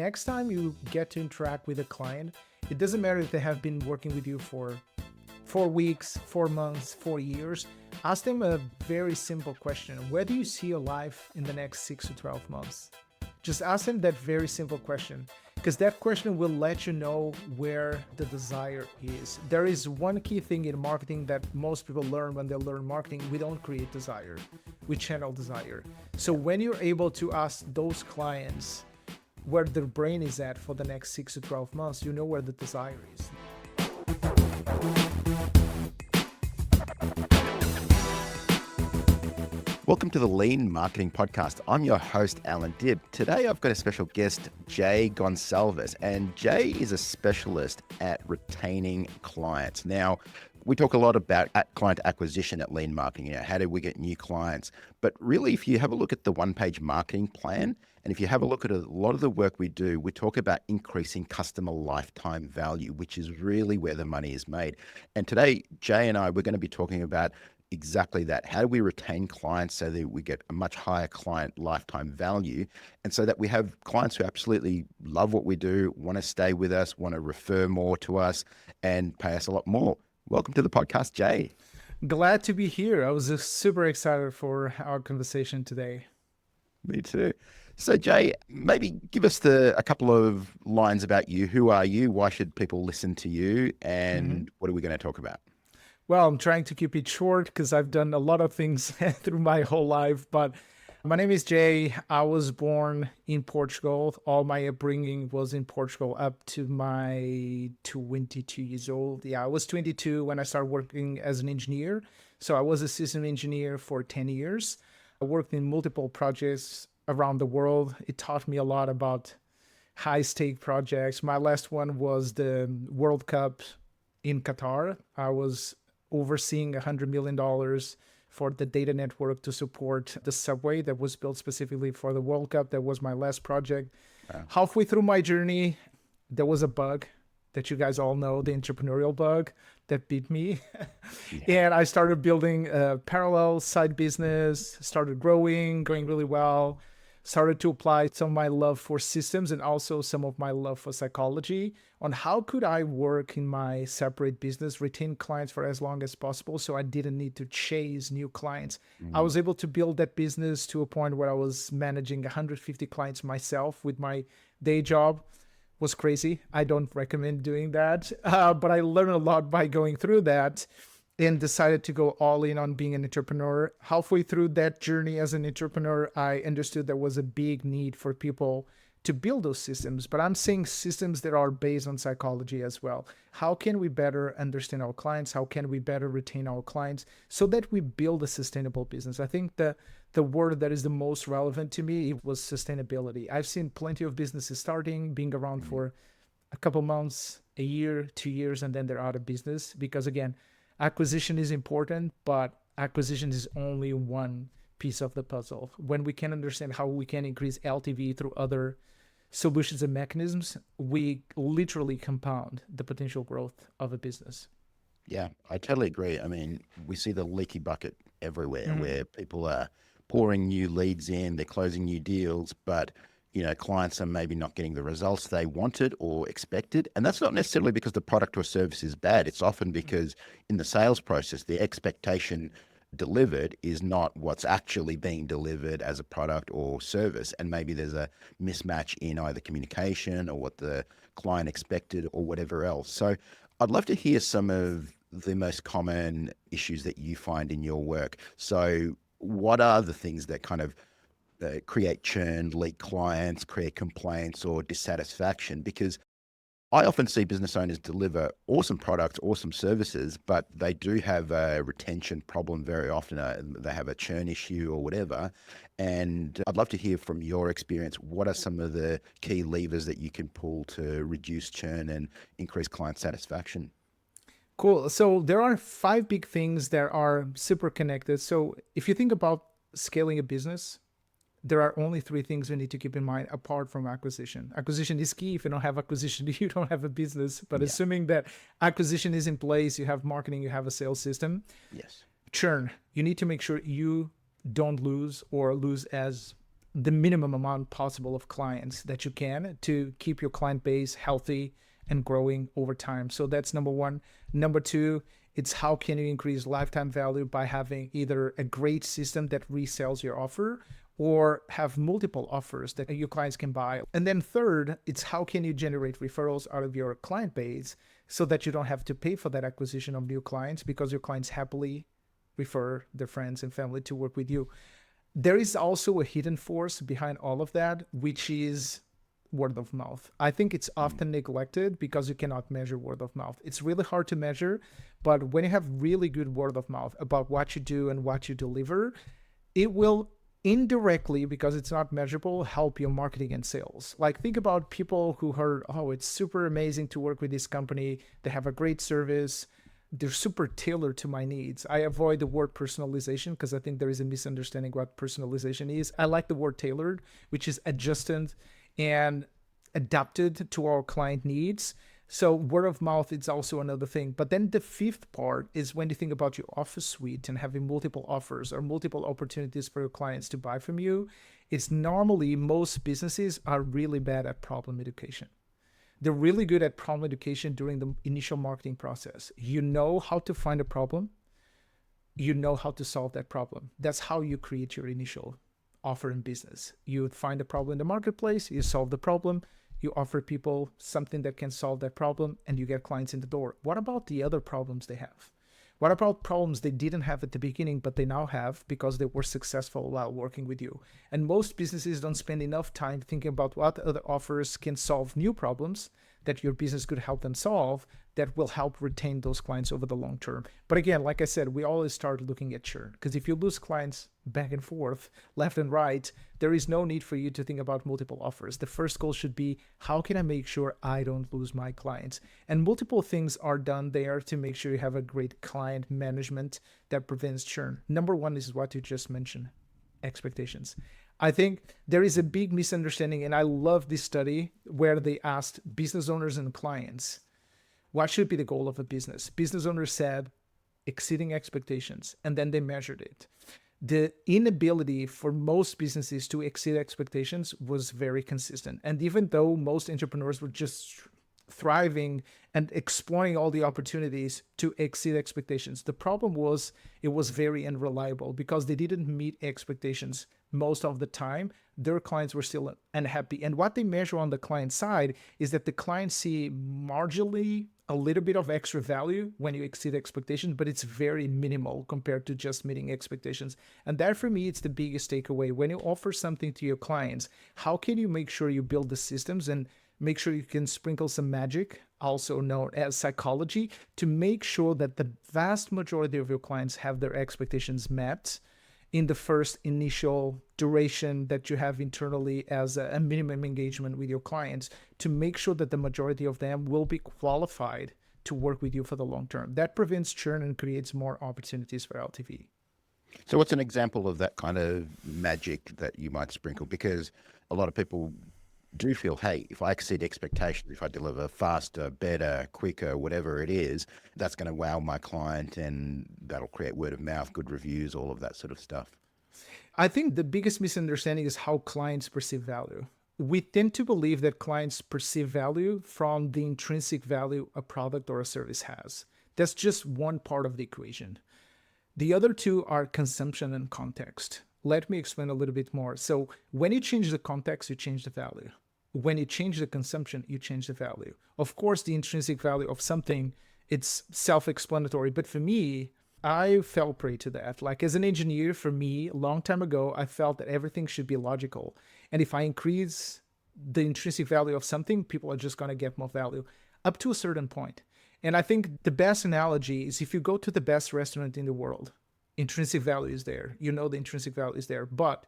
next time you get to interact with a client, it doesn't matter if they have been working with you for 4 weeks, 4 months, 4 years. Ask them a very simple question. Where do you see your life in the next 6 to 12 months? Just ask them that very simple question, because that question will let you know where the desire is. There is one key thing in marketing that most people learn when they learn marketing. We don't create desire, we channel desire. So when you're able to ask those clients where their brain is at for the next 6 to 12 months, you know where the desire is. Welcome to the Lean Marketing Podcast. I'm your host, Allan Dib. Today, I've got a special guest, Jay Goncalves, and Jay is a specialist at retaining clients. Now, we talk a lot about client acquisition at Lean Marketing. How do we get new clients? But really, if you have a look at the one-page marketing plan, and if you have a look at a lot of the work we do, we talk about increasing customer lifetime value, which is really where the money is made. And today, Jay and I, we're going to be talking about exactly that. How do we retain clients so that we get a much higher client lifetime value, and so that we have clients who absolutely love what we do, want to stay with us, want to refer more to us, and pay us a lot more. Welcome to the podcast, Jay. Glad to be here. I was just super excited for our conversation today. Me too. So Jay, maybe give us a couple of lines about you. Who are you? Why should people listen to you? And what are we going to talk about? Well, I'm trying to keep it short because I've done a lot of things through my whole life. But my name is Jay. I was born in Portugal. All my upbringing was in Portugal up to my 22 years old. Yeah, I was 22 when I started working as an engineer. So I was a system engineer for 10 years. I worked in multiple projects around the world. It taught me a lot about high-stake projects. My last one was the World Cup in Qatar. I was overseeing $100 million for the data network to support the subway that was built specifically for the World Cup. That was my last project. Wow. Halfway through my journey, there was a bug that you guys all know, the entrepreneurial bug that beat me. And I started building a parallel side business, started going really well, started to apply some of my love for systems and also some of my love for psychology on how could I work in my separate business, retain clients for as long as possible so I didn't need to chase new clients. I was able to build that business to a point where I was managing 150 clients myself with my day job. Was crazy. I don't recommend doing that, but I learned a lot by going through that and decided to go all in on being an entrepreneur. Halfway through that journey as an entrepreneur, I understood there was a big need for people to build those systems, but I'm saying systems that are based on psychology as well. How can we better understand our clients? How can we better retain our clients so that we build a sustainable business? I think the word that is the most relevant to me was sustainability. I've seen plenty of businesses starting, being around for a couple months, a year, 2 years, and then they're out of business because, again, acquisition is important, but acquisition is only one piece of the puzzle. When we can understand how we can increase LTV through other solutions and mechanisms, we literally compound the potential growth of a business. Yeah, I totally agree. I mean, we see the leaky bucket everywhere where people are pouring new leads in, they're closing new deals, but clients are maybe not getting the results they wanted or expected. And that's not necessarily because the product or service is bad. It's often because in the sales process, the expectation delivered is not what's actually being delivered as a product or service. And maybe there's a mismatch in either communication or what the client expected or whatever else. So I'd love to hear some of the most common issues that you find in your work. So what are the things that kind of create churn, leak clients, create complaints or dissatisfaction? Because I often see business owners deliver awesome products, awesome services, but they do have a retention problem very often. They have a churn issue or whatever. And I'd love to hear from your experience, what are some of the key levers that you can pull to reduce churn and increase client satisfaction? Cool. So there are 5 big things that are super connected. So if you think about scaling a business, there are only 3 things we need to keep in mind apart from acquisition. Acquisition is key. If you don't have acquisition, you don't have a business. But assuming that acquisition is in place, you have marketing, you have a sales system. Yes. Churn. You need to make sure you don't lose or lose as the minimum amount possible of clients that you can to keep your client base healthy and growing over time. So that's number one. Number two, it's how can you increase lifetime value by having either a great system that resells your offer or have multiple offers that your clients can buy. And then third, it's how can you generate referrals out of your client base so that you don't have to pay for that acquisition of new clients because your clients happily refer their friends and family to work with you. There is also a hidden force behind all of that, which is word of mouth. I think it's often neglected because you cannot measure word of mouth. It's really hard to measure, but when you have really good word of mouth about what you do and what you deliver, it will indirectly, because it's not measurable, help your marketing and sales. Like think about people who heard, oh, it's super amazing to work with this company. They have a great service. They're super tailored to my needs. I avoid the word personalization because I think there is a misunderstanding what personalization is. I like the word tailored, which is adjusted and adapted to our client needs. So word of mouth is also another thing. But then the fifth part is when you think about your offer suite and having multiple offers or multiple opportunities for your clients to buy from you, it's normally most businesses are really bad at problem education. They're really good at problem education during the initial marketing process. You know how to find a problem. You know how to solve that problem. That's how you create your initial offer in business. You find a problem in the marketplace, you solve the problem, you offer people something that can solve that problem, and you get clients in the door. What about the other problems they have? What about problems they didn't have at the beginning, but they now have because they were successful while working with you? And most businesses don't spend enough time thinking about what other offers can solve new problems that your business could help them solve that will help retain those clients over the long term. But again, like I said, we always start looking at churn because if you lose clients back and forth, left and right, there is no need for you to think about multiple offers. The first goal should be, how can I make sure I don't lose my clients? And multiple things are done there to make sure you have a great client management that prevents churn. Number one is what you just mentioned, expectations. I think there is a big misunderstanding, and I love this study where they asked business owners and clients, what should be the goal of a business? Business owners said exceeding expectations, and then they measured it. The inability for most businesses to exceed expectations was very consistent. And even though most entrepreneurs were just thriving and exploring all the opportunities to exceed expectations, the problem was it was very unreliable because they didn't meet expectations most of the time. Their clients were still unhappy. And what they measure on the client side is that the clients see marginally a little bit of extra value when you exceed expectations, but it's very minimal compared to just meeting expectations. And that for me, it's the biggest takeaway. When you offer something to your clients, how can you make sure you build the systems and make sure you can sprinkle some magic, also known as psychology, to make sure that the vast majority of your clients have their expectations met in the first initial duration that you have internally as a minimum engagement with your clients, to make sure that the majority of them will be qualified to work with you for the long term. That prevents churn and creates more opportunities for LTV. So what's an example of that kind of magic that you might sprinkle? Because a lot of people do feel, hey, if I exceed expectations, if I deliver faster, better, quicker, whatever it is, that's going to wow my client and that'll create word of mouth, good reviews, all of that sort of stuff. I think the biggest misunderstanding is how clients perceive value. We tend to believe that clients perceive value from the intrinsic value a product or a service has. That's just one part of the equation. The other two are consumption and context. Let me explain a little bit more. So when you change the context, you change the value. When you change the consumption, you change the value. Of course, the intrinsic value of something, it's self-explanatory. But for me, I fell prey to that. Like as an engineer, for me, a long time ago, I felt that everything should be logical. And if I increase the intrinsic value of something, people are just going to get more value up to a certain point. And I think the best analogy is if you go to the best restaurant in the world, intrinsic value is there. You know the intrinsic value is there, but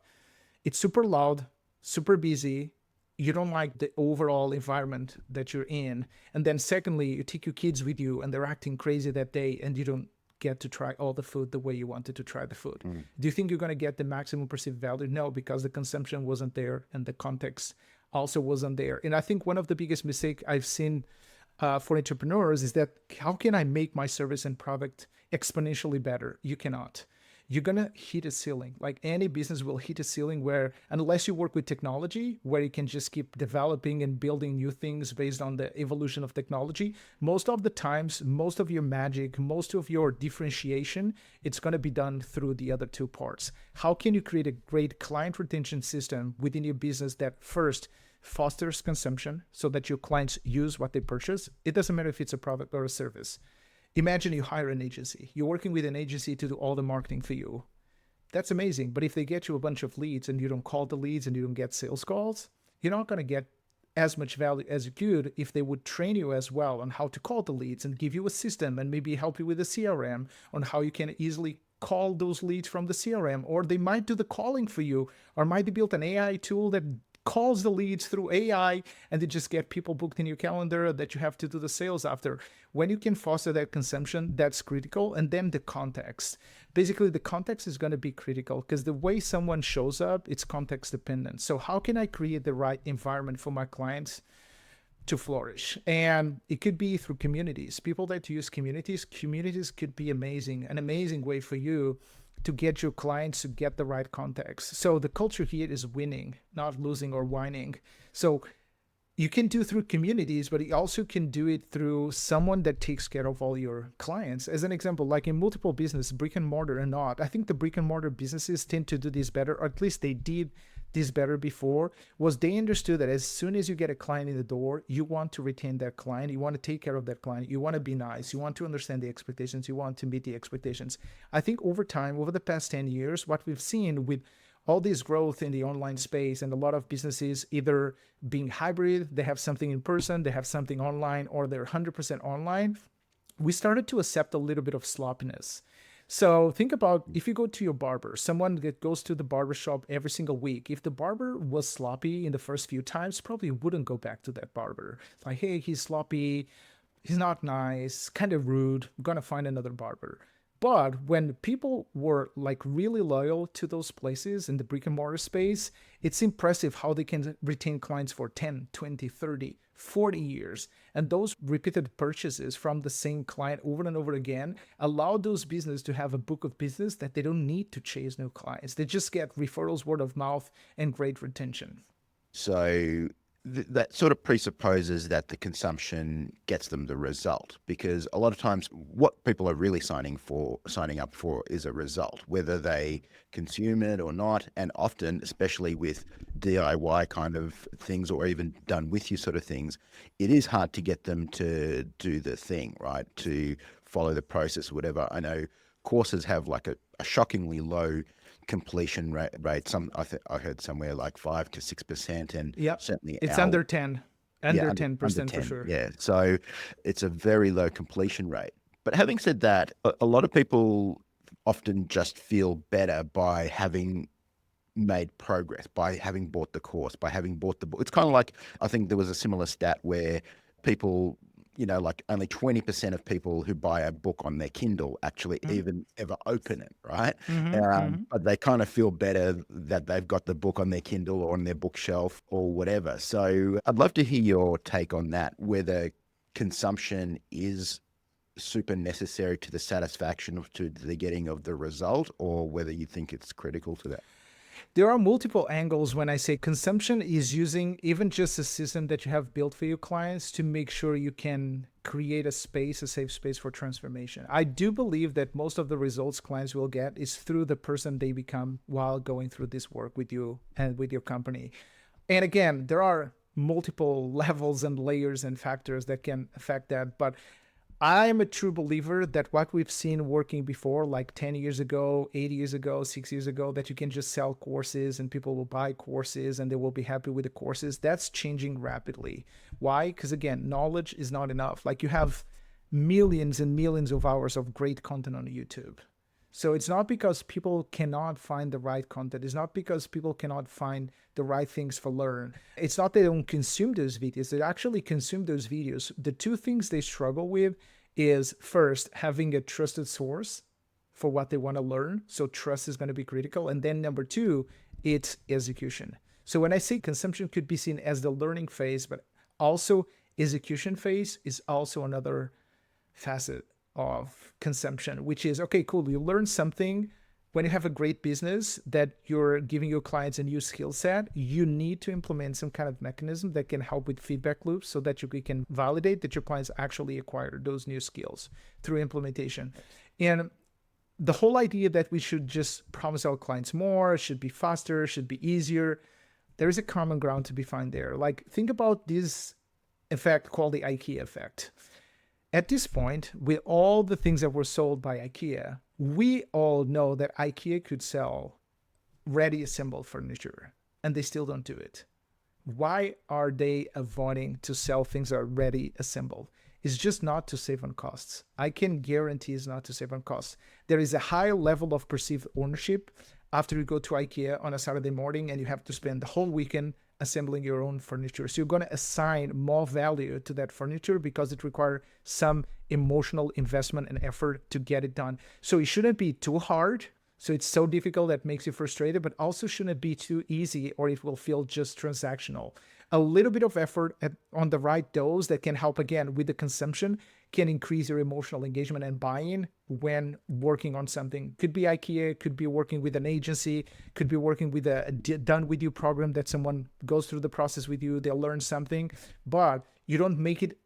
it's super loud, super busy. You don't like the overall environment that you're in. And then secondly, you take your kids with you and they're acting crazy that day and you don't get to try all the food the way you wanted to try the food. Do you think you're going to get the maximum perceived value? No, because the consumption wasn't there and the context also wasn't there. And I think one of the biggest mistakes I've seen for entrepreneurs is that how can I make my service and product exponentially better? You cannot. you're going to hit a ceiling. Like any business will hit a ceiling where, unless you work with technology, where you can just keep developing and building new things based on the evolution of technology, most of the times, most of your magic, most of your differentiation, it's going to be done through the other two parts. How can you create a great client retention system within your business that first fosters consumption so that your clients use what they purchase? It doesn't matter if it's a product or a service. Imagine you hire an agency. You're working with an agency to do all the marketing for you. That's amazing. But if they get you a bunch of leads and you don't call the leads and you don't get sales calls, you're not going to get as much value as you could if they would train you as well on how to call the leads and give you a system and maybe help you with a CRM on how you can easily call those leads from the CRM. Or they might do the calling for you, or might they build an AI tool that calls the leads through AI and they just get people booked in your calendar that you have to do the sales after. When you can foster that consumption, that's critical. And then the context. Basically, the context is going to be critical because the way someone shows up, it's context dependent. So how can I create the right environment for my clients to flourish? And it could be through communities. People that use communities could be amazing, an amazing way for you to get your clients to get the right context. So the culture here is winning, not losing or whining. So you can do through communities, but you also can do it through someone that takes care of all your clients. As an example, like in multiple business, brick and mortar and not, I think the brick and mortar businesses tend to do this better, or at least they did this better before, was they understood that as soon as you get a client in the door, you want to retain that client, you want to take care of that client, you want to be nice, you want to understand the expectations, you want to meet the expectations. I think over time, over the past 10 years, what we've seen with all this growth in the online space and a lot of businesses either being hybrid, they have something in person, they have something online, or they're 100% online, we started to accept a little bit of sloppiness. So think about if you go to your barber, someone that goes to the barber shop every single week. If the barber was sloppy in the first few times, probably wouldn't go back to that barber. Like, hey, he's sloppy, he's not nice, kind of rude, I'm gonna find another barber. But when people were like really loyal to those places in the brick and mortar space, it's impressive how they can retain clients for 10, 20, 30, 40 years. And those repeated purchases from the same client over and over again allow those businesses to have a book of business that they don't need to chase new clients. They just get referrals, word of mouth, and great retention. So that sort of presupposes that the consumption gets them the result, because a lot of times what people are really signing up for is a result, whether they consume it or not. And often, especially with DIY kind of things or even done with you sort of things, it is hard to get them to do the thing, right? To follow the process, whatever. I know courses have like a shockingly low completion rate. I heard somewhere like 5 to 6%, and Yep. certainly It's under 10, yeah, under under 10% for 10. sure. Yeah, so it's a very low completion rate. But having said that, a lot of people often just feel better by having made progress, by having bought the course, by having bought the book. It's kind of like, I think there was a similar stat where people, like only 20% of people who buy a book on their Kindle actually even ever open it, right? But they kind of feel better that they've got the book on their Kindle or on their bookshelf or whatever. So I'd love to hear your take on that, whether consumption is super necessary to the satisfaction to the getting of the result, or whether you think it's critical to that. There are multiple angles when I say consumption is using even just a system that you have built for your clients to make sure you can create a safe space for transformation. I do believe that most of the results clients will get is through the person they become while going through this work with you and with your company. And again, there are multiple levels and layers and factors that can affect that. But I'm a true believer that what we've seen working before, like 10 years ago, 8 years ago, 6 years ago, that you can just sell courses and people will buy courses and they will be happy with the courses, that's changing rapidly. Why? Because again, knowledge is not enough. Like you have millions and millions of hours of great content on YouTube. So it's not because people cannot find the right content. It's not because people cannot find the right things for learn. It's not they don't consume those videos. They actually consume those videos. The two things they struggle with is first having a trusted source for what they want to learn. So trust is going to be critical. And then number two, it's execution. So when I say consumption could be seen as the learning phase, but also execution phase is also another facet of consumption, which is, okay, cool, you learn something, when you have a great business that you're giving your clients a new skill set, you need to implement some kind of mechanism that can help with feedback loops so that you can validate that your clients actually acquire those new skills through implementation. And the whole idea that we should just promise our clients more, should be faster, should be easier, there is a common ground to be found there. Like, think about this effect called the IKEA effect. At this point, with all the things that were sold by IKEA, we all know that IKEA could sell ready assembled furniture, and they still don't do it. Why are they avoiding to sell things that are ready assembled? It's just not to save on costs. I can guarantee it's not to save on costs. There is a high level of perceived ownership after you go to IKEA on a Saturday morning and you have to spend the whole weekend assembling your own furniture. So you're going to assign more value to that furniture because it requires some emotional investment and effort to get it done. So it shouldn't be too hard. So it's so difficult that makes you frustrated, but also shouldn't be too easy or it will feel just transactional. A little bit of effort on the right dose that can help again with the consumption can increase your emotional engagement and buy-in when working on something. Could be IKEA, could be working with an agency, could be working with a done with you program that someone goes through the process with you, they'll learn something, but you don't make it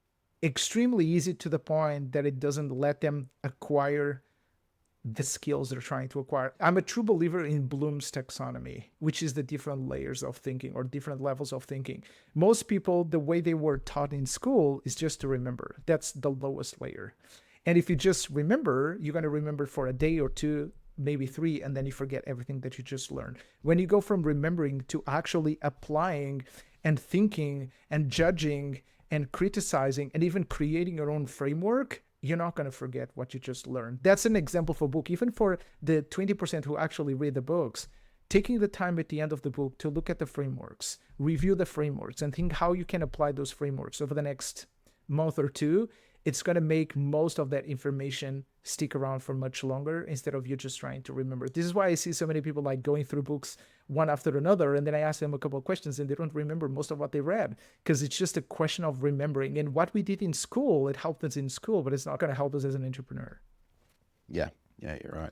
extremely easy to the point that it doesn't let them acquire the skills they're trying to acquire. I'm a true believer in Bloom's taxonomy, which is the different layers of thinking or different levels of thinking. Most people, the way they were taught in school is just to remember. That's the lowest layer. And if you just remember, you're going to remember for a day or two, maybe three, and then you forget everything that you just learned. When you go from remembering to actually applying and thinking and judging and criticizing and even creating your own framework, you're not going to forget what you just learned. That's an example for book. Even for the 20% who actually read the books, taking the time at the end of the book to look at the frameworks, review the frameworks, and think how you can apply those frameworks over the next month or two, it's going to make most of that information stick around for much longer instead of you just trying to remember. This is why I see so many people like going through books one after another, and then I ask them a couple of questions and they don't remember most of what they read because it's just a question of remembering. And what we did in school, it helped us in school, but it's not going to help us as an entrepreneur. Yeah, you're right.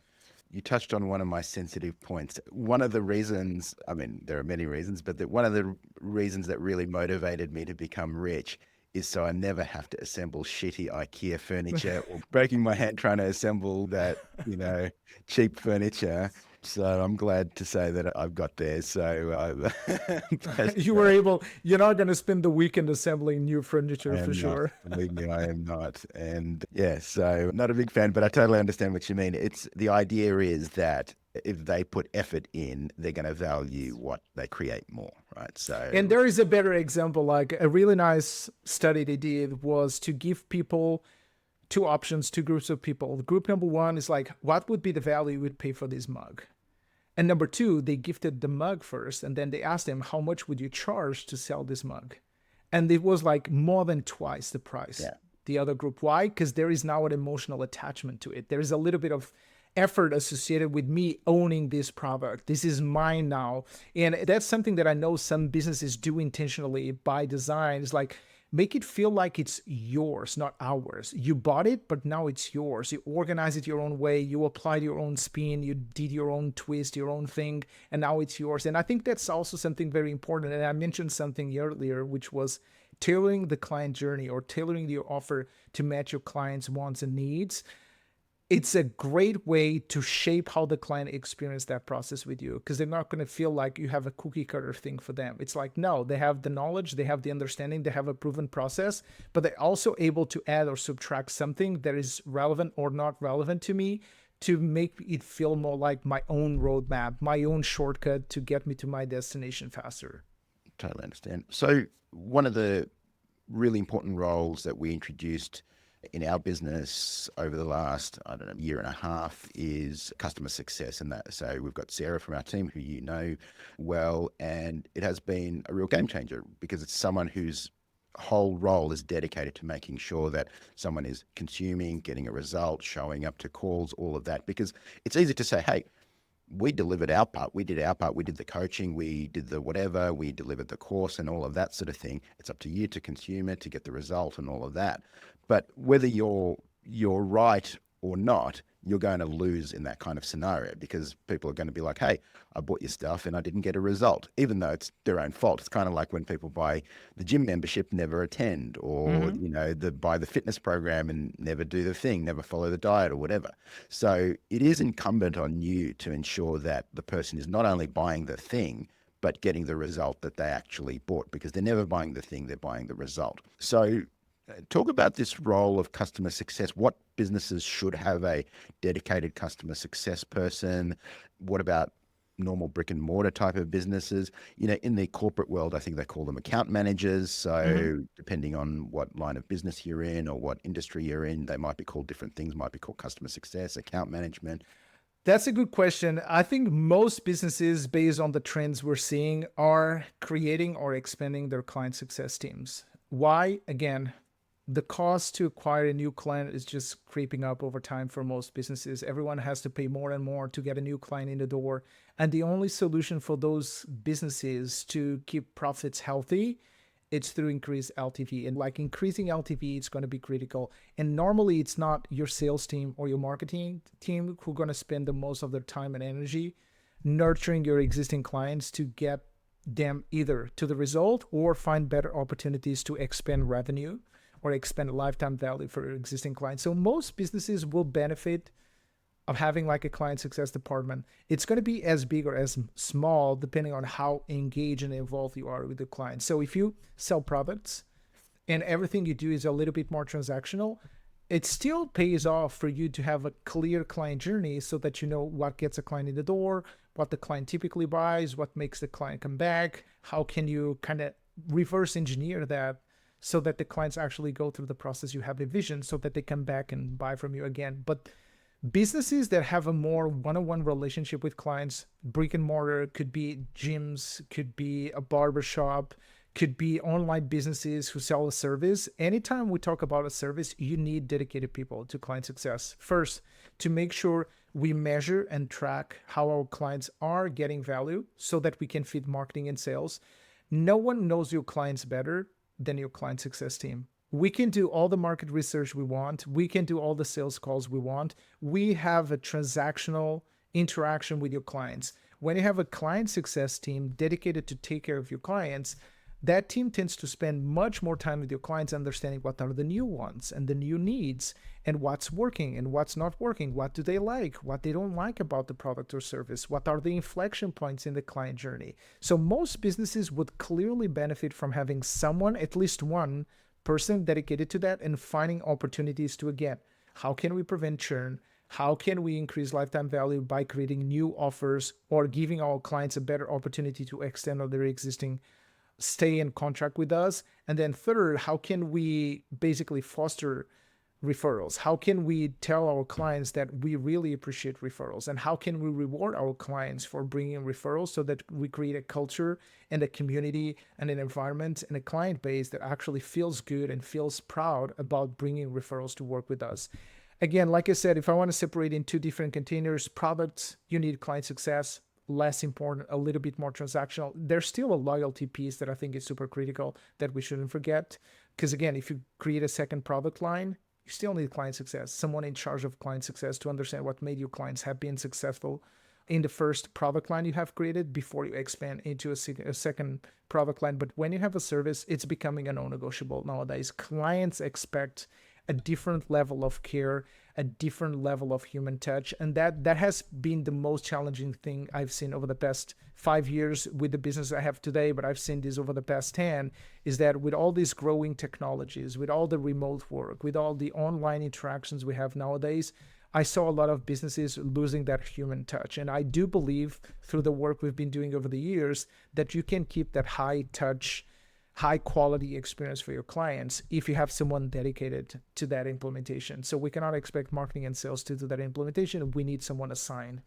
You touched on one of my sensitive points. One of the reasons, I mean, there are many reasons, but one of the reasons that really motivated me to become rich is so I never have to assemble shitty IKEA furniture or breaking my hand trying to assemble that, cheap furniture. So I'm glad to say that I've got there. So you were able, you're not going to spend the weekend assembling new furniture for sure. Believe me, I am not. And yeah, so not a big fan, but I totally understand what you mean. It's the idea is that if they put effort in, they're going to value what they create more, right? So, and there is a better example, like a really nice study they did was to give people two options, two groups of people. Group number one is like, what would be the value you would pay for this mug? And number two, they gifted the mug first, and then they asked them, how much would you charge to sell this mug? And it was like more than twice the price. Yeah. The other group. Why? Because there is now an emotional attachment to it. There is a little bit of effort associated with me owning this product. This is mine now. And that's something that I know some businesses do intentionally by design. It's like, make it feel like it's yours, not ours. You bought it, but now it's yours. You organize it your own way. You applied your own spin. You did your own twist, your own thing, and now it's yours. And I think that's also something very important. And I mentioned something earlier, which was tailoring the client journey or tailoring your offer to match your client's wants and needs. It's a great way to shape how the client experiences that process with you, because they're not going to feel like you have a cookie cutter thing for them. It's like, no, they have the knowledge, they have the understanding, they have a proven process, but they're also able to add or subtract something that is relevant or not relevant to me to make it feel more like my own roadmap, my own shortcut to get me to my destination faster. Totally understand. So one of the really important roles that we introduced in our business over the last, year and a half is customer success. And that, so we've got Sarah from our team who you know well, and it has been a real game changer because it's someone whose whole role is dedicated to making sure that someone is consuming, getting a result, showing up to calls, all of that. Because it's easy to say, hey, we delivered our part. We did our part. We did the coaching. We did the whatever. We delivered the course and all of that sort of thing. It's up to you to consume it, to get the result and all of that. But whether you're right or not, you're going to lose in that kind of scenario because people are going to be like, hey, I bought your stuff and I didn't get a result, even though it's their own fault. It's kind of like when people buy the gym membership, never attend, or, Mm-hmm. buy the fitness program and never do the thing, never follow the diet or whatever. So it is incumbent on you to ensure that the person is not only buying the thing, but getting the result that they actually bought, because they're never buying the thing, they're buying the result. So talk about this role of customer success. What businesses should have a dedicated customer success person? What about normal brick and mortar type of businesses? In the corporate world, I think they call them account managers. Mm-hmm. So depending on what line of business you're in or what industry you're in, they might be called different things, might be called customer success, account management. That's a good question. I think most businesses, based on the trends we're seeing, are creating or expanding their client success teams. Why? Again, the cost to acquire a new client is just creeping up over time for most businesses. Everyone has to pay more and more to get a new client in the door. And the only solution for those businesses to keep profits healthy, it's through increased LTV. And like increasing LTV, it's going to be critical. And normally it's not your sales team or your marketing team who are going to spend the most of their time and energy nurturing your existing clients to get them either to the result or find better opportunities to expand revenue or expand lifetime value for your existing clients. So most businesses will benefit of having like a client success department. It's going to be as big or as small depending on how engaged and involved you are with the client. So if you sell products and everything you do is a little bit more transactional, it still pays off for you to have a clear client journey so that you know what gets a client in the door, what the client typically buys, what makes the client come back, how can you kind of reverse engineer that so that the clients actually go through the process you have envisioned so that they come back and buy from you again. But businesses that have a more one-on-one relationship with clients, brick and mortar, could be gyms, could be a barber shop, could be online businesses who sell a service. Anytime we talk about a service, you need dedicated people to client success. First, to make sure we measure and track how our clients are getting value so that we can feed marketing and sales. No one knows your clients better than your client success team. We can do all the market research we want. We can do all the sales calls we want. We have a transactional interaction with your clients. When you have a client success team dedicated to take care of your clients, that team tends to spend much more time with your clients understanding what are the new wants and the new needs and what's working and what's not working. What do they like? What they don't like about the product or service? What are the inflection points in the client journey? So most businesses would clearly benefit from having someone, at least one person dedicated to that and finding opportunities to, again, how can we prevent churn? How can we increase lifetime value by creating new offers or giving our clients a better opportunity to extend on their existing stay in contract with us? And then third, how can we basically foster referrals? How can we tell our clients that we really appreciate referrals? And how can we reward our clients for bringing referrals so that we create a culture and a community and an environment and a client base that actually feels good and feels proud about bringing referrals to work with us? Again, like I said, if I want to separate in two different containers, products, you need client success, less important, a little bit more transactional. There's still a loyalty piece that I think is super critical that we shouldn't forget. Because again, if you create a second product line, you still need client success, someone in charge of client success to understand what made your clients happy and successful in the first product line you have created before you expand into a second product line. But when you have a service, it's becoming a non-negotiable nowadays. Clients expect a different level of care, a different level of human touch. And that has been the most challenging thing I've seen over the past 5 years with the business I have today, but I've seen this over the past 10, is that with all these growing technologies, with all the remote work, with all the online interactions we have nowadays, I saw a lot of businesses losing that human touch. And I do believe through the work we've been doing over the years that you can keep that high touch, high quality experience for your clients if you have someone dedicated to that implementation. So we cannot expect marketing and sales to do that implementation. We need someone assigned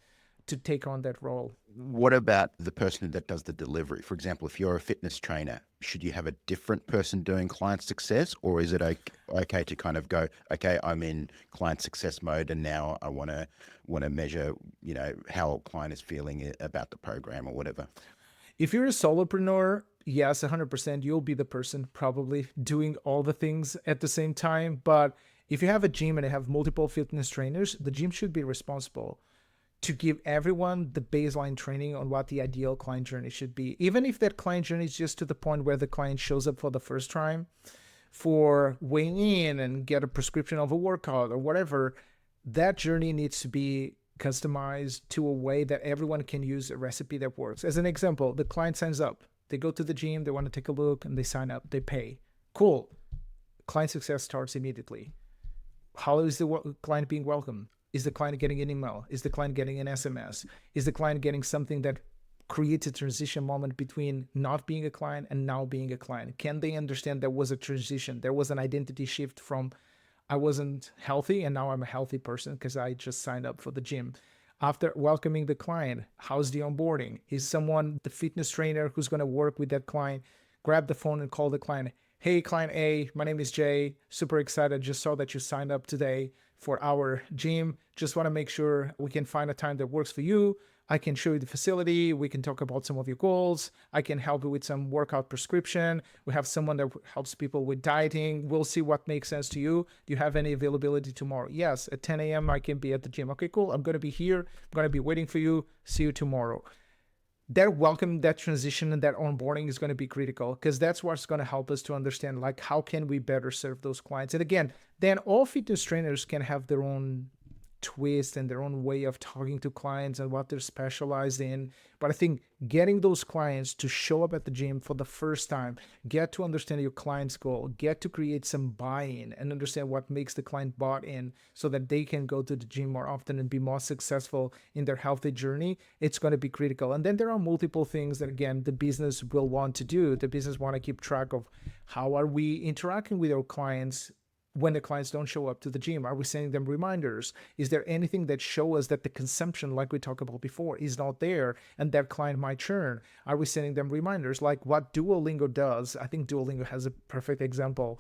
to take on that role. What about the person that does the delivery? For example, if you're a fitness trainer, should you have a different person doing client success, or is it okay to kind of go, okay, I'm in client success mode and now I want to measure, how a client is feeling about the program or whatever? If you're a solopreneur, yes, 100%, you'll be the person probably doing all the things at the same time. But If you have a gym and you have multiple fitness trainers, the gym should be responsible to give everyone the baseline training on what the ideal client journey should be. Even if that client journey is just to the point where the client shows up for the first time for weighing in and get a prescription of a workout or whatever, that journey needs to be customized to a way that everyone can use a recipe that works. As an example, the client signs up. They go to the gym, they want to take a look, and they sign up, they pay. Cool. Client success starts immediately. How is the client being welcomed? Is the client getting an email? Is the client getting an SMS? Is the client getting something that creates a transition moment between not being a client and now being a client? Can they understand there was a transition? There was an identity shift from I wasn't healthy and now I'm a healthy person because I just signed up for the gym. After welcoming the client, how's the onboarding? Is someone, the fitness trainer who's going to work with that client, grab the phone and call the client? Hey, client A, my name is Jay. Super excited. Just saw that you signed up today for our gym. Just want to make sure we can find a time that works for you. I can show you the facility. We can talk about some of your goals. I can help you with some workout prescription. We have someone that helps people with dieting. We'll see what makes sense to you. Do you have any availability tomorrow? Yes, at 10 a.m. I can be at the gym. Okay, cool. I'm going to be here. I'm going to be waiting for you. See you tomorrow. That welcome, that transition, and that onboarding is going to be critical because that's what's going to help us to understand, like, how can we better serve those clients? And again, then all fitness trainers can have their own twist and their own way of talking to clients and what they're specialized in. But I think getting those clients to show up at the gym for the first time, get to understand your client's goal, get to create some buy-in and understand what makes the client bought in so that they can go to the gym more often and be more successful in their healthy journey, it's going to be critical. And then there are multiple things that, again, the business will want to do. The business want to keep track of how are we interacting with our clients when the clients don't show up to the gym. Are we sending them reminders? Is there anything that show us that the consumption, like we talked about before, is not there and that client might churn? Are we sending them reminders like what Duolingo does? I think Duolingo has a perfect example.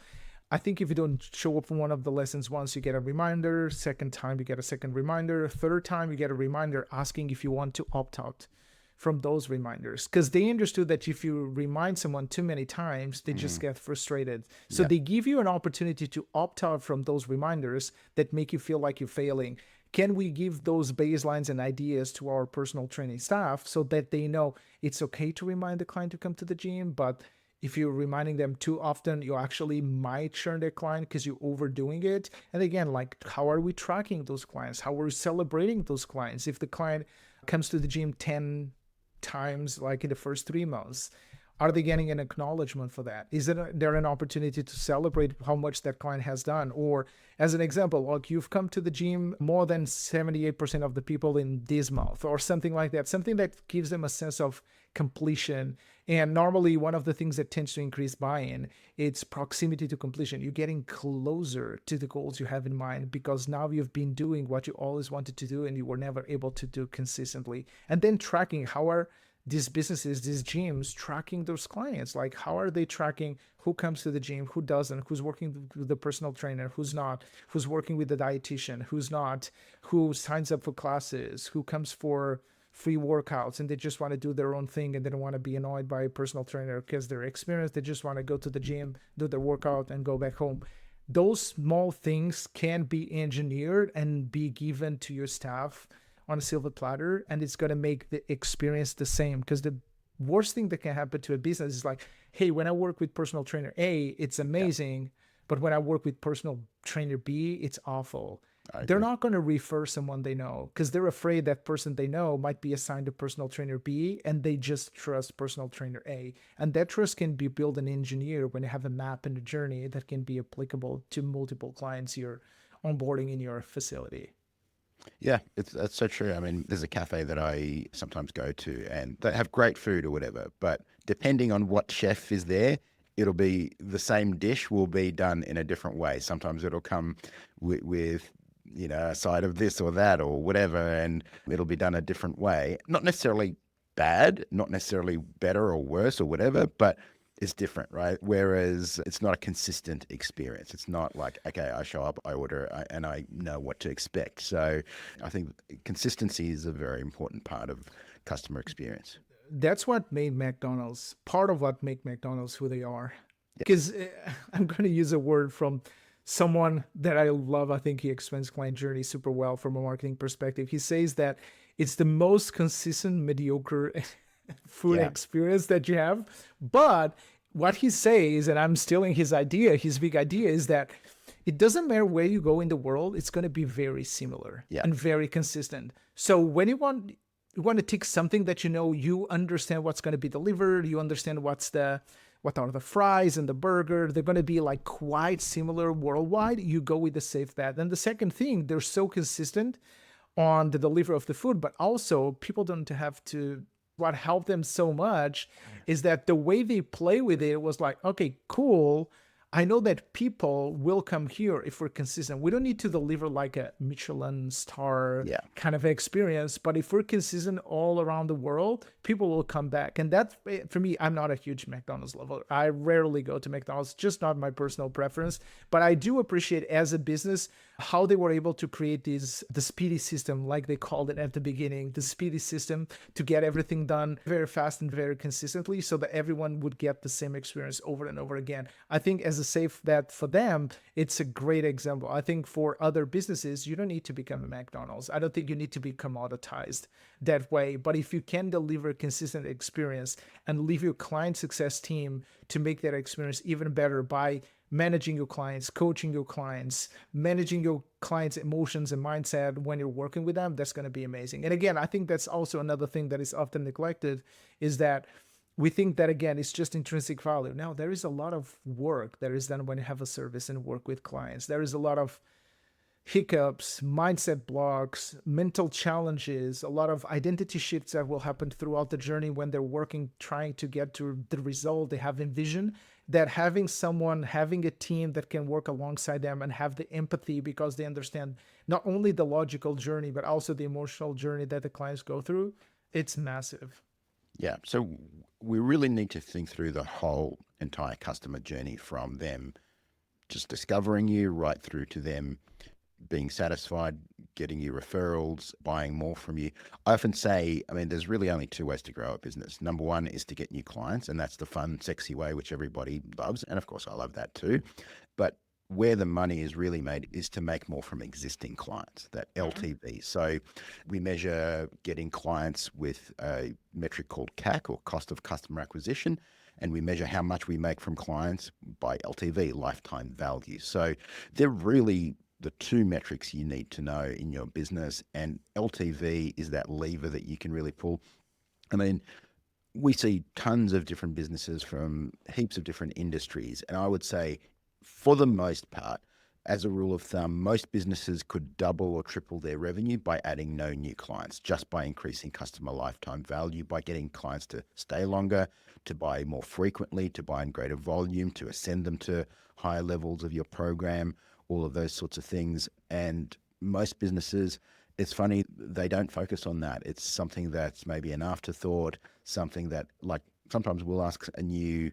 I think if you don't show up for one of the lessons once, you get a reminder. Second time, you get a second reminder. Third time, you get a reminder asking if you want to opt out from those reminders, because they understood that if you remind someone too many times, they just get frustrated. So they give you an opportunity to opt out from those reminders that make you feel like you're failing. Can we give those baselines and ideas to our personal training staff so that they know it's okay to remind the client to come to the gym, but if you're reminding them too often, you actually might churn their client because you're overdoing it. And again, like, how are we tracking those clients? How are we celebrating those clients? If the client comes to the gym 10 times, like in the first 3 months, are they getting an acknowledgement for that? Is there an opportunity to celebrate how much that client has done? Or as an example, like, you've come to the gym more than 78% of the people in this month, or something like that, something that gives them a sense of completion. And normally one of the things that tends to increase buy-in, it's proximity to completion. You're getting closer to the goals you have in mind because now you've been doing what you always wanted to do and you were never able to do consistently. And then tracking, how are these businesses, these gyms, tracking those clients? Like, how are they tracking who comes to the gym, who doesn't, who's working with the personal trainer, who's not, who's working with the dietitian, who's not, who signs up for classes, who comes for free workouts and they just want to do their own thing and they don't want to be annoyed by a personal trainer because they're experienced. They just want to go to the gym, do their workout and go back home. Those small things can be engineered and be given to your staff on a silver platter, and it's going to make the experience the same. Because the worst thing that can happen to a business is like, hey, when I work with personal trainer A, it's amazing, but when I work with personal trainer B, it's awful. They're not going to refer someone they know because they're afraid that person they know might be assigned to personal trainer B and they just trust personal trainer A. And that trust can be built and engineered when you have a map and a journey that can be applicable to multiple clients you're onboarding in your facility. Yeah, that's so true. I mean, there's a cafe that I sometimes go to and they have great food or whatever, but depending on what chef is there, it'll be the same dish will be done in a different way. Sometimes it'll come with a side of this or that or whatever, and it'll be done a different way. Not necessarily bad, not necessarily better or worse or whatever, but it's different, right? Whereas it's not a consistent experience. It's not like, okay, I show up, I order, and I know what to expect. So I think consistency is a very important part of customer experience. That's what made McDonald's, part of what made McDonald's who they are. Because I'm going to use a word from someone that I love. I think he explains client journey super well from a marketing perspective. He says that it's the most consistent mediocre food Yeah. experience that you have. But what he says, and I'm stealing his idea, his big idea is that it doesn't matter where you go in the world, it's going to be very similar Yeah. and very consistent. So when you want to take something that you understand what's going to be delivered, you understand what are the fries and the burger, they're going to be like quite similar worldwide, you go with the safe bet. And the second thing, they're so consistent on the delivery of the food, but also people don't have to. What helped them so much is that the way they play with it was like, okay, cool. I know that people will come here if we're consistent. We don't need to deliver like a Michelin star Yeah. kind of experience, but if we're consistent all around the world, people will come back. And that's, for me, I'm not a huge McDonald's lover. I rarely go to McDonald's, just not my personal preference. But I do appreciate as a business how they were able to create the speedy system, like they called it at the beginning, the speedy system to get everything done very fast and very consistently so that everyone would get the same experience over and over again. I think as a safe bet for them, it's a great example. I think for other businesses, you don't need to become a McDonald's. I don't think you need to be commoditized that way. But if you can deliver consistent experience and leave your client success team to make that experience even better by managing your clients, coaching your clients, managing your clients' emotions and mindset when you're working with them, that's going to be amazing. And again, I think that's also another thing that is often neglected is that we think that, again, it's just intrinsic value. Now, there is a lot of work that is done when you have a service and work with clients. There is a lot of hiccups, mindset blocks, mental challenges, a lot of identity shifts that will happen throughout the journey when they're working, trying to get to the result they have envisioned. That having a team that can work alongside them and have the empathy because they understand not only the logical journey, but also the emotional journey that the clients go through, it's massive. Yeah. So we really need to think through the whole entire customer journey from them just discovering you right through to them being satisfied, getting you referrals, buying more from you. I often say, I mean, there's really only two ways to grow a business. Number one is to get new clients, and that's the fun, sexy way, which everybody loves. And of course, I love that too. But where the money is really made is to make more from existing clients, that LTV. So we measure getting clients with a metric called CAC, or cost of customer acquisition, and we measure how much we make from clients by LTV, lifetime value. So they're really the two metrics you need to know in your business, and LTV is that lever that you can really pull. I mean, we see tons of different businesses from heaps of different industries, and I would say for the most part, as a rule of thumb, most businesses could double or triple their revenue by adding no new clients, just by increasing customer lifetime value, by getting clients to stay longer, to buy more frequently, to buy in greater volume, to ascend them to higher levels of your program, all of those sorts of things. And most businesses, it's funny, they don't focus on that. It's something that's maybe an afterthought, something that, like, sometimes we'll ask a new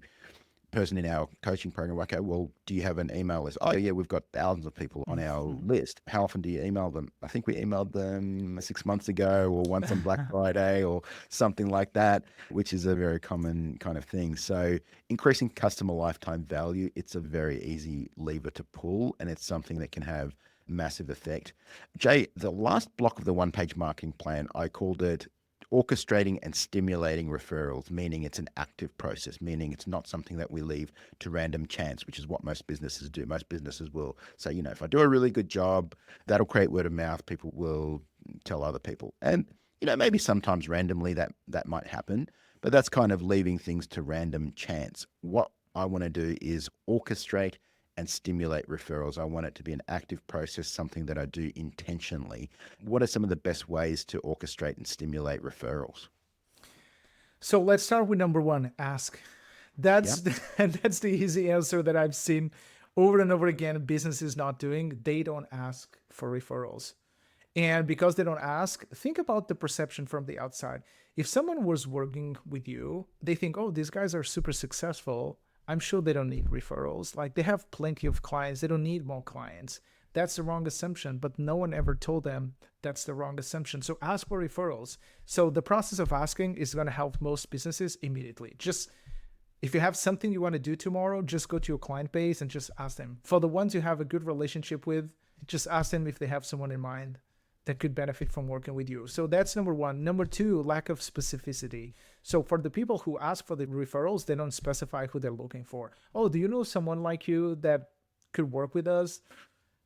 person in our coaching program, okay, well, do you have an email list? Oh, yeah, we've got thousands of people on our list. How often do you email them? I think we emailed them 6 months ago, or once on Black Friday, or something like that, which is a very common kind of thing. So increasing customer lifetime value, it's a very easy lever to pull, and it's something that can have massive effect. Jay, the last block of the one-page marketing plan, I called it orchestrating and stimulating referrals, meaning it's an active process, meaning it's not something that we leave to random chance, which is what most businesses do. Most businesses will say, if I do a really good job, that'll create word of mouth. People will tell other people. And, maybe sometimes randomly that might happen, but that's kind of leaving things to random chance. What I want to do is orchestrate and stimulate referrals. I want it to be an active process, something that I do intentionally. What are some of the best ways to orchestrate and stimulate referrals? So let's start with number one, ask. Yeah. That's the easy answer that I've seen over and over again businesses not doing. They don't ask for referrals. And because they don't ask, think about the perception from the outside. If someone was working with you, they think, oh, these guys are super successful. I'm sure they don't need referrals. Like, they have plenty of clients. They don't need more clients. That's the wrong assumption, but no one ever told them that's the wrong assumption. So ask for referrals. So the process of asking is going to help most businesses immediately. Just If you have something you want to do tomorrow, just go to your client base and just ask them. For the ones you have a good relationship with, just ask them if they have someone in mind that could benefit from working with you. So that's number one. Number two, lack of specificity. So for the people who ask for the referrals, they don't specify who they're looking for. Oh, do you know someone like you that could work with us?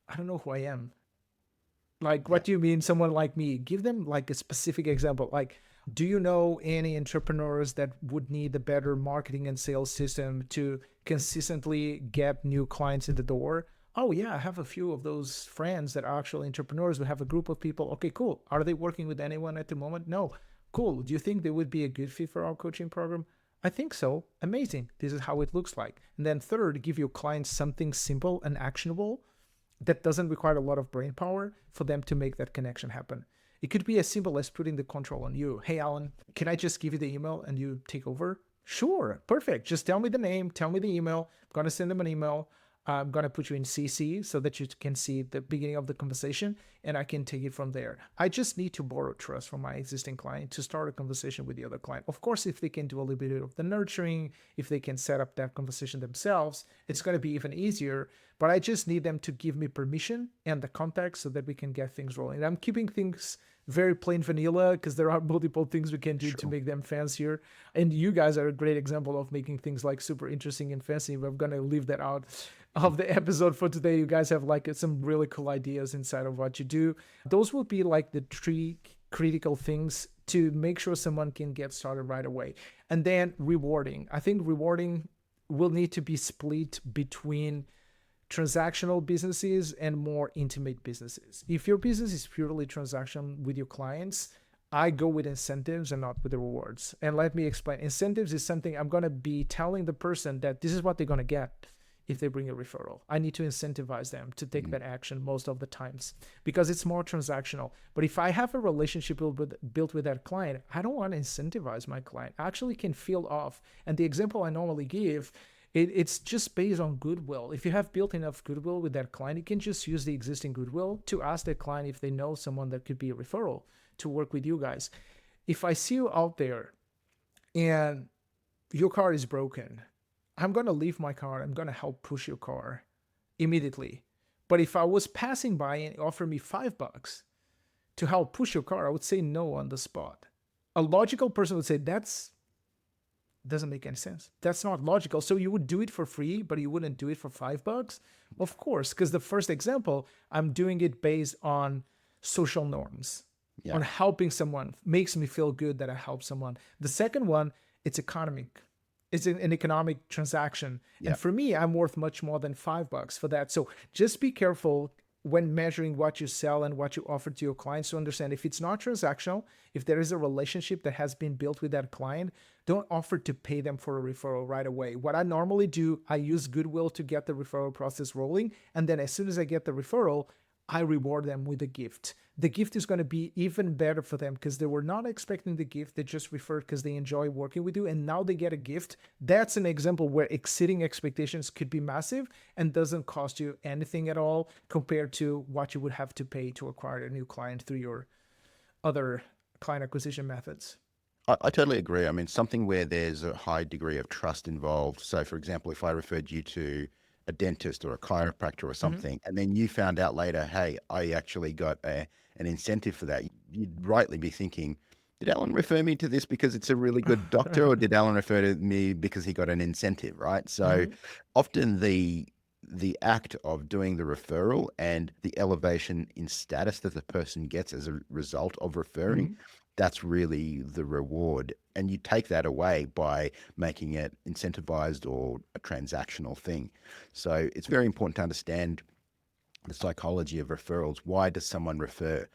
I don't know who I am. Like, Yeah. what do you mean, someone like me? Give them like a specific example. Like, do you know any entrepreneurs that would need a better marketing and sales system to consistently get new clients in the door? Oh, yeah, I have a few of those friends that are actually entrepreneurs. We have a group of people. Okay, cool. Are they working with anyone at the moment? No. Cool. Do you think they would be a good fit for our coaching program? I think so. Amazing. This is how it looks like. And then third, give your clients something simple and actionable that doesn't require a lot of brain power for them to make that connection happen. It could be as simple as putting the control on you. Hey, Allan, can I just give you the email and you take over? Sure, perfect. Just tell me the name, tell me the email. I'm going to send them an email. I'm going to put you in CC so that you can see the beginning of the conversation and I can take it from there. I just need to borrow trust from my existing client to start a conversation with the other client. Of course, if they can do a little bit of the nurturing, if they can set up that conversation themselves, it's going to be even easier. But I just need them to give me permission and the context so that we can get things rolling. I'm keeping things very plain vanilla because there are multiple things we can do to make them fancier. And you guys are a great example of making things like super interesting and fancy. We're going to leave that out of the episode for today. You guys have like some really cool ideas inside of what you do. Those will be like the three critical things to make sure someone can get started right away. And then rewarding. I think rewarding will need to be split between transactional businesses and more intimate businesses. If your business is purely transaction with your clients, I go with incentives and not with the rewards. And let me explain. Incentives is something I'm going to be telling the person that this is what they're going to get if they bring a referral. I need to incentivize them to take that action most of the times because it's more transactional. But if I have a relationship built with that client, I don't want to incentivize my client. I actually can feel off. And the example I normally give, it's just based on goodwill. If you have built enough goodwill with that client, you can just use the existing goodwill to ask that client if they know someone that could be a referral to work with you guys. If I see you out there and your car is broken, I'm going to leave my car. I'm going to help push your car immediately. But if I was passing by and you offer me $5 to help push your car, I would say no on the spot. A logical person would say that's doesn't make any sense. That's not logical. So you would do it for free, but you wouldn't do it for $5? Of course, because the first example, I'm doing it based on social norms, on helping someone. Makes me feel good that I help someone. The second one, it's economic. It's an economic transaction. And for me, I'm worth much more than $5 for that. So just be careful when measuring what you sell and what you offer to your clients to understand if it's not transactional, if there is a relationship that has been built with that client, don't offer to pay them for a referral right away. What I normally do, I use goodwill to get the referral process rolling. And then as soon as I get the referral, I reward them with a gift. The gift is going to be even better for them because they were not expecting the gift. They just referred because they enjoy working with you. And now they get a gift. That's an example where exceeding expectations could be massive and doesn't cost you anything at all compared to what you would have to pay to acquire a new client through your other client acquisition methods. I totally agree. I mean, something where there's a high degree of trust involved. So, for example, if I referred you to a dentist or a chiropractor or something, and then you found out later, hey, I actually got an incentive for that, you'd rightly be thinking, did Alan refer me to this because it's a really good doctor, or did Alan refer to me because he got an incentive, right? So often the act of doing the referral and the elevation in status that the person gets as a result of referring, that's really the reward. And you take that away by making it incentivized or a transactional thing. So it's very important to understand the psychology of referrals. Why does someone refer?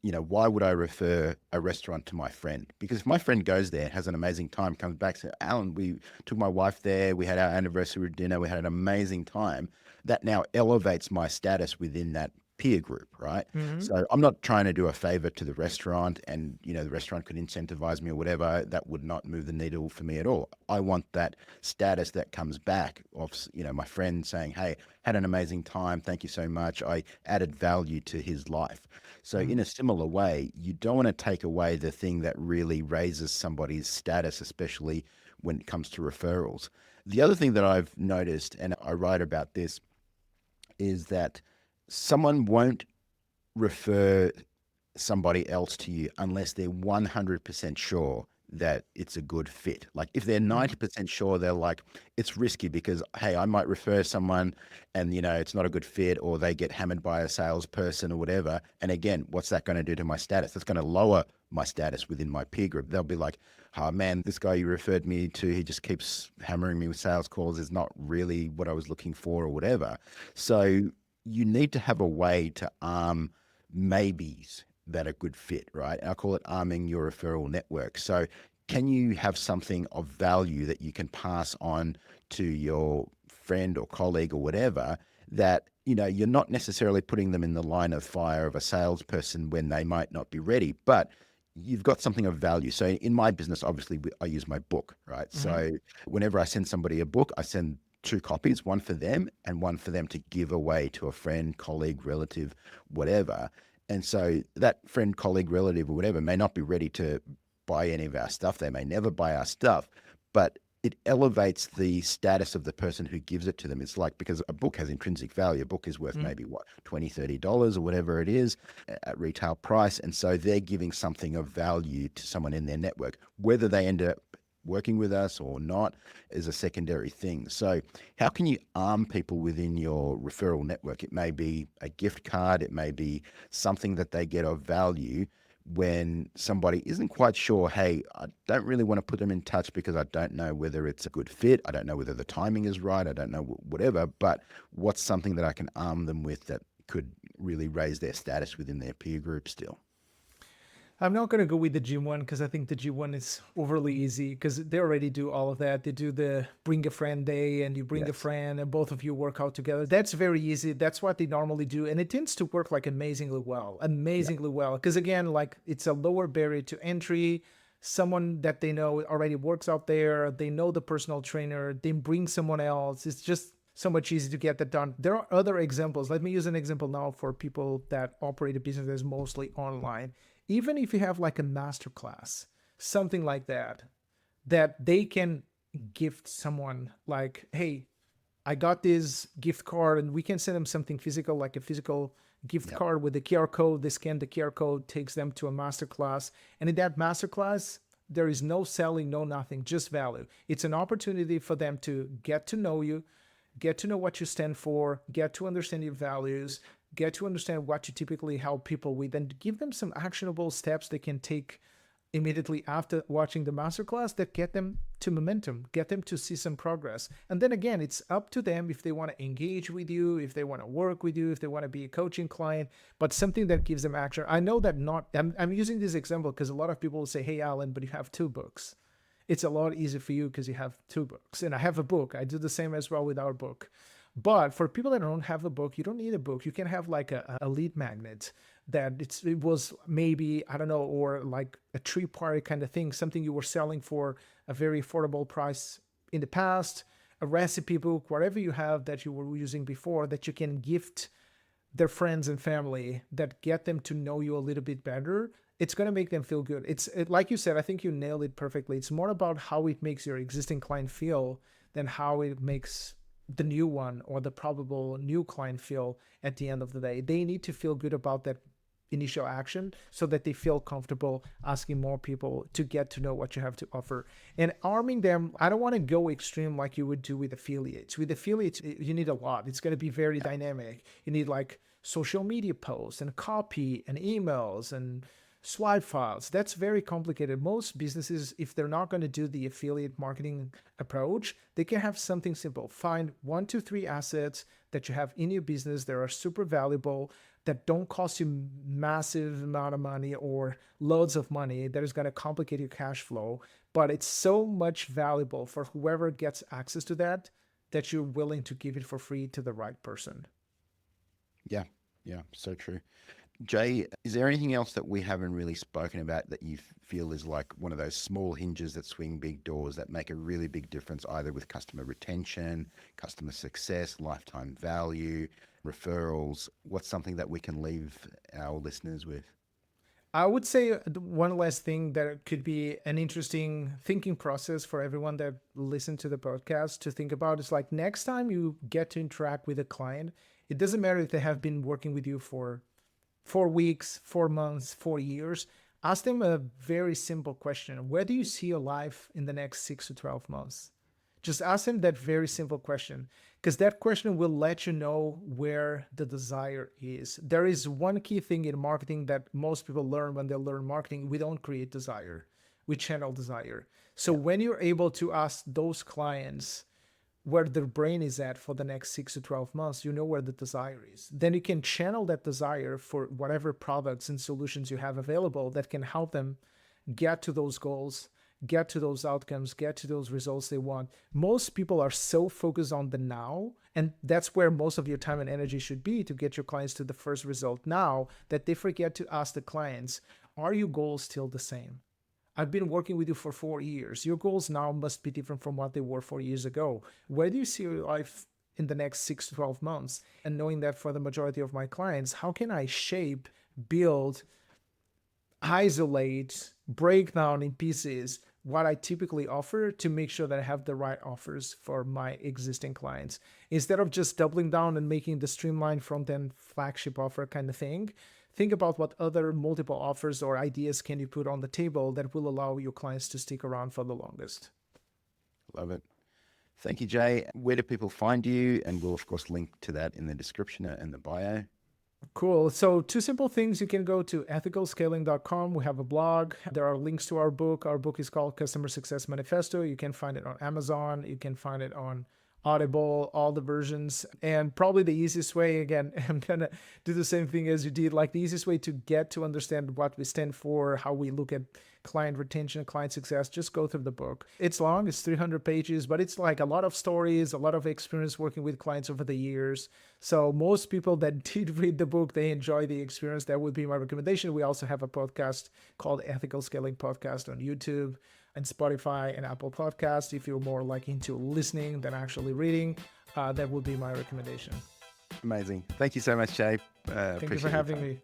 You know, why would I refer a restaurant to my friend? Because if my friend goes there, has an amazing time, comes back, says, Alan, we took my wife there, we had our anniversary dinner, we had an amazing time, that now elevates my status within that peer group, right? So I'm not trying to do a favor to the restaurant and, you know, the restaurant could incentivize me or whatever. That would not move the needle for me at all. I want that status that comes back of, you know, my friend saying, hey, had an amazing time. Thank you so much. I added value to his life. So in a similar way, you don't want to take away the thing that really raises somebody's status, especially when it comes to referrals. The other thing that I've noticed, and I write about this, is that someone won't refer somebody else to you unless they're 100% sure that it's a good fit. Like if they're Mhm. 90% sure, they're like, it's risky because, hey, I might refer someone and, it's not a good fit, or they get hammered by a salesperson or whatever. And again, what's that going to do to my status? That's going to lower my status within my peer group. They'll be like, oh man, this guy you referred me to, he just keeps hammering me with sales calls, is not really what I was looking for or whatever. So you need to have a way to arm maybes that are good fit, right? And I call it arming your referral network. So can you have something of value that you can pass on to your friend or colleague or whatever, that you're not necessarily putting them in the line of fire of a salesperson when they might not be ready, but you've got something of value. So in my business, obviously I use my book, right? Mhm. So whenever I send somebody a book, I send two copies, one for them and one for them to give away to a friend, colleague, relative, whatever. And so that friend, colleague, relative, or whatever may not be ready to buy any of our stuff. They may never buy our stuff, but it elevates the status of the person who gives it to them. It's like, because a book has intrinsic value. A book is worth Mhm. maybe what, $20, $30 or whatever it is at retail price. And so they're giving something of value to someone in their network. Whether they end up working with us or not is a secondary thing. So how can you arm people within your referral network? It may be a gift card, it may be something that they get of value when somebody isn't quite sure, hey, I don't really want to put them in touch because I don't know whether it's a good fit. I don't know whether the timing is right. I don't know whatever, but what's something that I can arm them with that could really raise their status within their peer group still? I'm not gonna go with the gym one because I think the gym one is overly easy because they already do all of that. They do the bring a friend day, and you bring a Yes. friend and both of you work out together. That's very easy. That's what they normally do. And it tends to work like Yeah. amazingly well. Because again, like it's a lower barrier to entry. Someone that they know already works out there, they know the personal trainer, they bring someone else. It's just so much easier to get that done. There are other examples. Let me use an example now for people that operate a business that's mostly online. Even if you have like a master class, something like that, that they can gift someone like, hey, I got this gift card, and we can send them something physical, like a physical gift Yep. card with the QR code. They scan the QR code, takes them to a master class. And in that master class, there is no selling, no nothing, just value. It's an opportunity for them to get to know you, get to know what you stand for, get to understand your values, get to understand what you typically help people with, and give them some actionable steps they can take immediately after watching the masterclass that get them to momentum, get them to see some progress. And then again, it's up to them if they want to engage with you, if they want to work with you, if they want to be a coaching client, but something that gives them action. I know that not, I'm using this example because a lot of people will say, hey, Alan, but you have two books. It's a lot easier for you because you have two books. And I have a book. I do the same as well with our book. But for people that don't have a book, you don't need a book. You can have like a lead magnet that it was maybe, I don't know, or like a three-party kind of thing, something you were selling for a very affordable price in the past, a recipe book, whatever you have that you were using before that you can gift their friends and family, that get them to know you a little bit better. It's going to make them feel good. Like you said, I think you nailed it perfectly. It's more about how it makes your existing client feel than how it makes the new one or the probable new client feel at the end of the day. They need to feel good about that initial action so that they feel comfortable asking more people to get to know what you have to offer. And arming them, I don't want to go extreme like you would do with affiliates. With affiliates, you need a lot. It's going to be very dynamic. You need like social media posts and copy and emails and swipe files. That's very complicated. Most businesses, if they're not going to do the affiliate marketing approach, they can have something simple. Find 1 to 3 assets that you have in your business that are super valuable, that don't cost you massive amount of money or loads of money, that is going to complicate your cash flow, but it's so much valuable for whoever gets access to that, that you're willing to give it for free to the right person. Yeah. Yeah. So true. Jay, is there anything else that we haven't really spoken about that you feel is like one of those small hinges that swing big doors that make a really big difference, either with customer retention, customer success, lifetime value, referrals? What's something that we can leave our listeners with? I would say one last thing that could be an interesting thinking process for everyone that listen to the podcast to think about is like next time you get to interact with a client, it doesn't matter if they have been working with you for 4 weeks, 4 months, 4 years. Ask them a very simple question. Where do you see your life in the next 6 to 12 months? Just ask them that very simple question because that question will let you know where the desire is. There is one key thing in marketing that most people learn when they learn marketing. We don't create desire, we channel desire. So Yeah. when you're able to ask those clients where their brain is at for the next 6 to 12 months, you know where the desire is. Then you can channel that desire for whatever products and solutions you have available that can help them get to those goals, get to those outcomes, get to those results they want. Most people are so focused on the now, and that's where most of your time and energy should be to get your clients to the first result now, that they forget to ask the clients, are your goals still the same? I've been working with you for 4 years. Your goals now must be different from what they were 4 years ago. Where do you see your life in the next 6 to 12 months? And knowing that for the majority of my clients, how can I shape, build, isolate, break down in pieces what I typically offer to make sure that I have the right offers for my existing clients instead of just doubling down and making the streamlined front end flagship offer kind of thing. Think about what other multiple offers or ideas can you put on the table that will allow your clients to stick around for the longest. Love it. Thank you, Jay. Where do people find you? And we'll, of course, link to that in the description and the bio. Cool. So, two simple things. You can go to ethicalscaling.com. We have a blog. There are links to our book. Our book is called Customer Success Manifesto. You can find it on Amazon. You can find it on Audible, all the versions. And probably the easiest way, again, I'm going to do the same thing as you did. Like the easiest way to get to understand what we stand for, how we look at client retention, client success, just go through the book. It's long, it's 300 pages, but it's like a lot of stories, a lot of experience working with clients over the years. So most people that did read the book, they enjoy the experience. That would be my recommendation. We also have a podcast called Ethical Scaling Podcast on YouTube and Spotify and Apple Podcasts. If you're more like into listening than actually reading, that would be my recommendation. Amazing. Thank you so much, Jay. Thank you for having me.